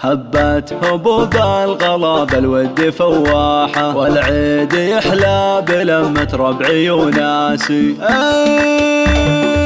هبت هبوب الغلا بالود فواحة، والعيد يحلى بلمة ربعي وناسي.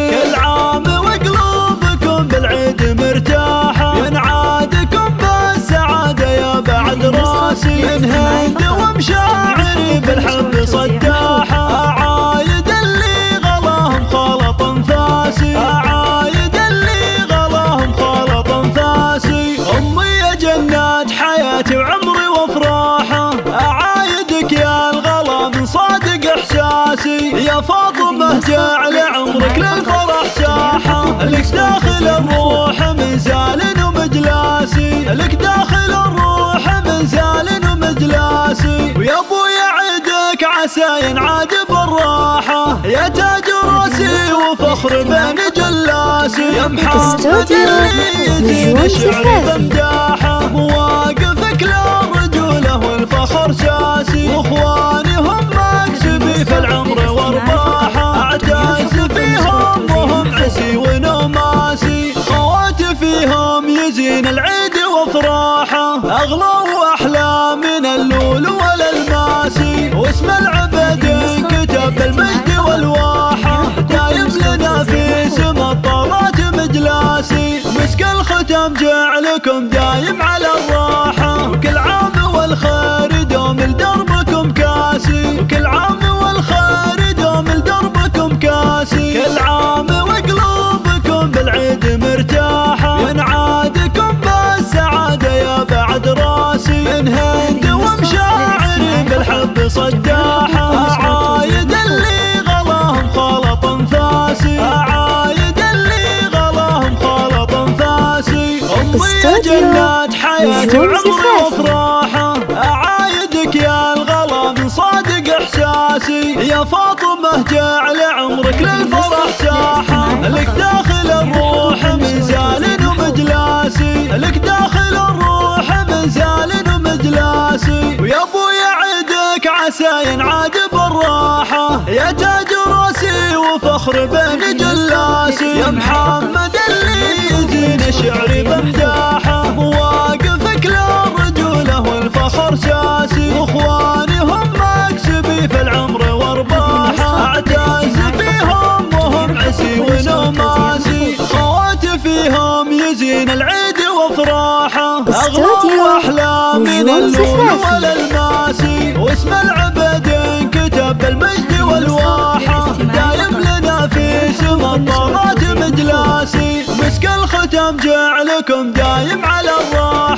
كل عام وقلوبكم بالعيد مرتاحة، ينعادكم بالسعادة يا بعد راسي. من هند ومشاعري بالحب صداحة، عايد اللي غلاهم خلط انفاسي، عايد اللي غلاهم خلط انفاسي. امي يا جنات حياتي وعمري وافراحه، اعايدك يا الغلا من صادق احساسي. يا فاطمه جعل عمرك للفرح ساحه، لك داخل الروح من زال ومجلاسي، لك داخل الروح من زال ومجلاسي. ويا ابويا عيدك عسى ينعاد بالراحه، يا تاج راسي وفخر بين جلاسي. يا محمد اللي يزين شعري بمداحه، واقفك للرجوله والفخر ساسي. واخواني هم مكسبي في العمر وارباحه، اعتز فيهم وهم عسي ونماسي. خواتي فيهم يزين العيد وافراحه، اغلى واحلى من اللول والالماسي. واسم العبد كتب المجد والواحه، دايم لنا في سما الطلات مجلاسي. مسك الختم جعلكم دايم على الراحه، وكل عام والخير دوم لدربكم كاسي. وكل عام والخير دوم لدربكم كاسي. كل عام وقلوبكم بالعيد مرتاحه، ينعادكم بالسعاده يا بعد راسي. من هند ومشاعري بالحب صداحه، عايد اللي غلاهم خلط انفاسي، عايد اللي غلاهم خلط انفاسي. امي يا جنات حياتي وعمري وافراحه، اعايدك يا الغلا من صادق احساسي. يا فاطمه جعل عمرك للفرح ساحه، لك داخل الروح من زال ومجلاسي، لك داخل الروح من زال ومجلاسي. ويا ابويا عيدك عسى ينعاد بالراحه، يا تاج راسي وفخر بين جلاسي. يا محمد اللي يزين شعري بمداحه، واقفك للرجوله والفخر ساسي. واخواني هم مكسبي في العمر وارباحه، اعتز فيهم وهم عسي ونماسي. خواتي فيهم يزين العيد وافراحه، اغلى واحلى من اللول والالماسي. واسم العبد كتب المجد والواحه، دايم لنا في سما الطلات مجلاسي. مسك الختم جعلكم دايم على الراحه،